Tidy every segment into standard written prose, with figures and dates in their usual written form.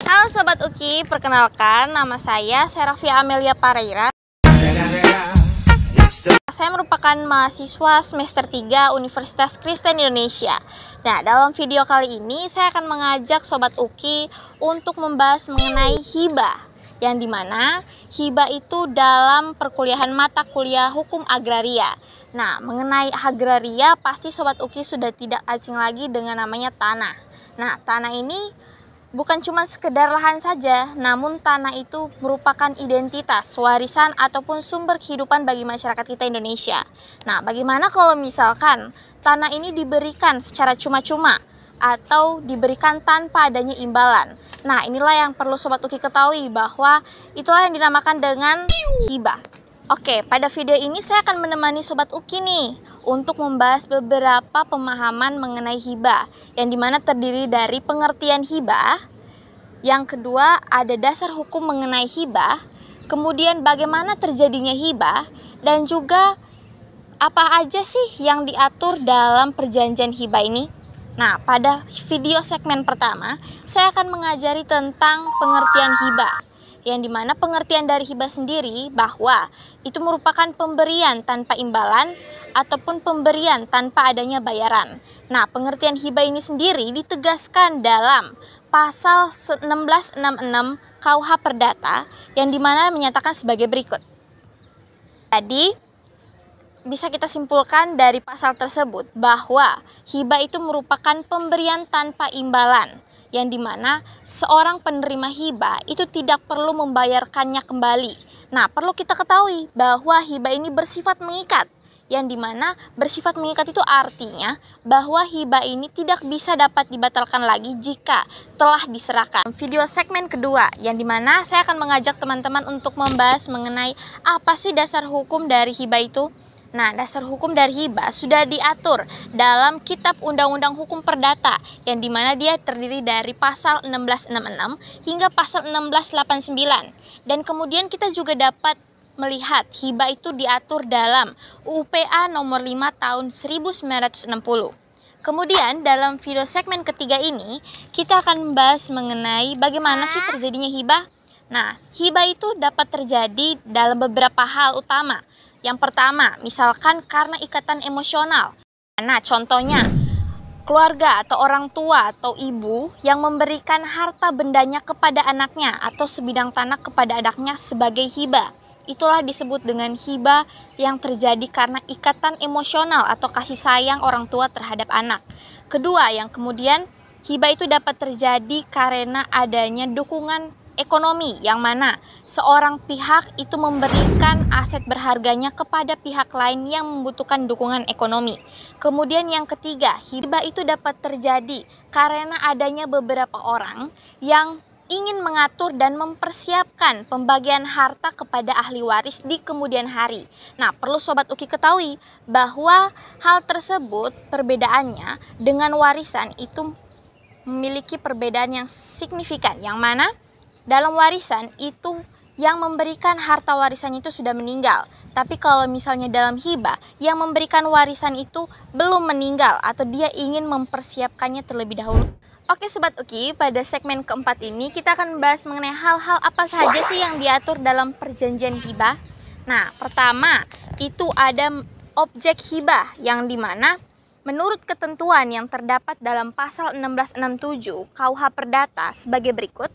Halo Sobat Uki, perkenalkan nama saya Serafia Amelia Pareira. Saya merupakan mahasiswa semester 3 Universitas Kristen Indonesia. Nah, dalam video kali ini saya akan mengajak Sobat Uki untuk membahas mengenai hibah, yang dimana hibah itu dalam perkuliahan mata kuliah hukum agraria. Nah, mengenai agraria pasti Sobat Uki sudah tidak asing lagi dengan namanya tanah. Nah, tanah ini bukan cuma sekedar lahan saja, namun tanah itu merupakan identitas, warisan, ataupun sumber kehidupan bagi masyarakat kita Indonesia. Nah, bagaimana kalau misalkan tanah ini diberikan secara cuma-cuma atau diberikan tanpa adanya imbalan? Nah, inilah yang perlu Sobat Uki ketahui, bahwa itulah yang dinamakan dengan hibah. Oke, pada video ini saya akan menemani Sobat Uki nih untuk membahas beberapa pemahaman mengenai hibah, yang dimana terdiri dari pengertian hibah, yang kedua ada dasar hukum mengenai hibah, kemudian bagaimana terjadinya hibah, dan juga apa aja sih yang diatur dalam perjanjian hibah ini. Nah, pada video segmen pertama saya akan mengajari tentang pengertian hibah, yang dimana pengertian dari hibah sendiri bahwa itu merupakan pemberian tanpa imbalan ataupun pemberian tanpa adanya bayaran. Nah, pengertian hibah ini sendiri ditegaskan dalam pasal 1666 KUH Perdata, yang dimana menyatakan sebagai berikut. Jadi, bisa kita simpulkan dari pasal tersebut bahwa hibah itu merupakan pemberian tanpa imbalan, yang dimana seorang penerima hibah itu tidak perlu membayarkannya kembali. Nah, perlu kita ketahui bahwa hibah ini bersifat mengikat, yang dimana bersifat mengikat itu artinya bahwa hibah ini tidak bisa dapat dibatalkan lagi jika telah diserahkan. Video segmen kedua, yang dimana saya akan mengajak teman-teman untuk membahas mengenai apa sih dasar hukum dari hibah itu. Nah, dasar hukum dari hibah sudah diatur dalam Kitab Undang-Undang Hukum Perdata, yang dimana dia terdiri dari pasal 1666 hingga pasal 1689. Dan kemudian kita juga dapat melihat hibah itu diatur dalam UPA nomor 5 tahun 1960. Kemudian dalam video segmen ketiga ini kita akan membahas mengenai bagaimana sih terjadinya hibah. Nah, hibah itu dapat terjadi dalam beberapa hal utama. Yang pertama, misalkan karena ikatan emosional. Nah, contohnya keluarga atau orang tua atau ibu yang memberikan harta bendanya kepada anaknya atau sebidang tanah kepada anaknya sebagai hibah. Itulah disebut dengan hibah yang terjadi karena ikatan emosional atau kasih sayang orang tua terhadap anak. Kedua, yang kemudian hibah itu dapat terjadi karena adanya dukungan ekonomi, yang mana seorang pihak itu memberikan aset berharganya kepada pihak lain yang membutuhkan dukungan ekonomi. Kemudian yang ketiga, hibah itu dapat terjadi karena adanya beberapa orang yang ingin mengatur dan mempersiapkan pembagian harta kepada ahli waris di kemudian hari. Nah, perlu Sobat Uki ketahui bahwa hal tersebut perbedaannya dengan warisan itu memiliki perbedaan yang signifikan, yang mana dalam warisan itu yang memberikan harta warisan itu sudah meninggal. Tapi kalau misalnya dalam hibah, yang memberikan warisan itu belum meninggal atau dia ingin mempersiapkannya terlebih dahulu. Oke Sobat Uki, pada segmen keempat ini kita akan membahas mengenai hal-hal apa saja sih yang diatur dalam perjanjian hibah. Nah, pertama itu ada objek hibah, yang dimana menurut ketentuan yang terdapat dalam pasal 1667 KUH Perdata sebagai berikut.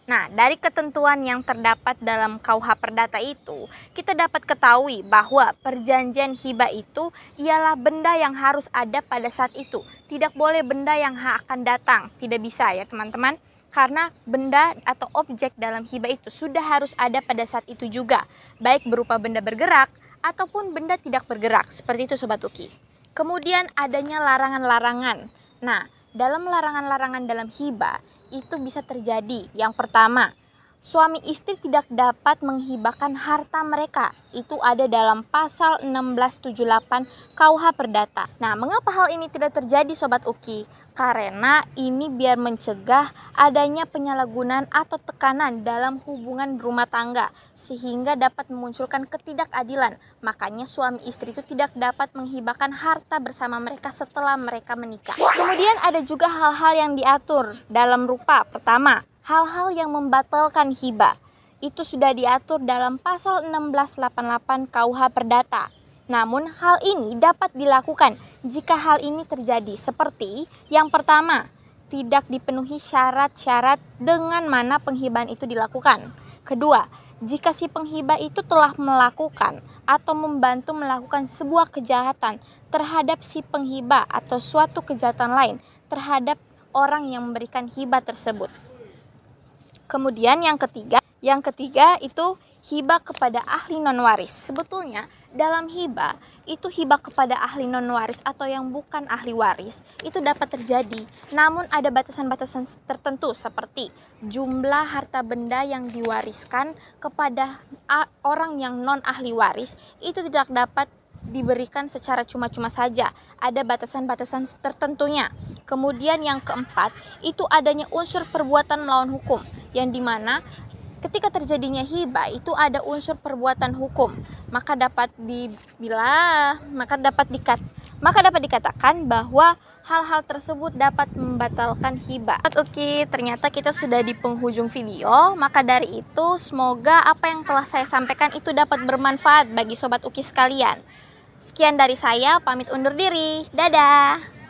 Nah, dari ketentuan yang terdapat dalam KUH Perdata itu, kita dapat ketahui bahwa perjanjian hibah itu ialah benda yang harus ada pada saat itu. Tidak boleh benda yang akan datang, tidak bisa ya teman-teman. Karena benda atau objek dalam hibah itu sudah harus ada pada saat itu juga, baik berupa benda bergerak ataupun benda tidak bergerak, seperti itu Sobat Uki. Kemudian adanya larangan-larangan. Nah, dalam larangan-larangan dalam hibah itu bisa terjadi. Yang pertama, suami istri tidak dapat menghibahkan harta mereka. Itu ada dalam pasal 1678 KUH Perdata. Nah, mengapa hal ini tidak terjadi Sobat Uki? Karena ini biar mencegah adanya penyalahgunaan atau tekanan dalam hubungan berumah tangga, sehingga dapat memunculkan ketidakadilan. Makanya suami istri itu tidak dapat menghibahkan harta bersama mereka setelah mereka menikah. Kemudian ada juga hal-hal yang diatur dalam rupa pertama, Hal-hal yang membatalkan hibah itu sudah diatur dalam pasal 1688 KUH Perdata. Namun hal ini dapat dilakukan jika hal ini terjadi seperti yang pertama, tidak dipenuhi syarat-syarat dengan mana penghibahan itu dilakukan. Kedua, jika si penghibah itu telah melakukan atau membantu melakukan sebuah kejahatan terhadap si penghibah atau suatu kejahatan lain terhadap orang yang memberikan hibah tersebut. Kemudian yang ketiga itu hibah kepada ahli non-waris. Sebetulnya dalam hibah itu hibah kepada ahli non-waris atau yang bukan ahli waris itu dapat terjadi. Namun ada batasan-batasan tertentu seperti jumlah harta benda yang diwariskan kepada orang yang non-ahli waris itu tidak dapat diberikan secara cuma-cuma saja. Ada batasan-batasan tertentunya. Kemudian yang keempat itu adanya unsur perbuatan melawan hukum, yang dimana ketika terjadinya hibah itu ada unsur perbuatan hukum, maka dapat dikatakan bahwa hal-hal tersebut dapat membatalkan hibah. Oke, ternyata kita sudah di penghujung video. Maka dari itu semoga apa yang telah saya sampaikan itu dapat bermanfaat bagi sobat UKI sekalian. Sekian dari saya, pamit undur diri. Dadah.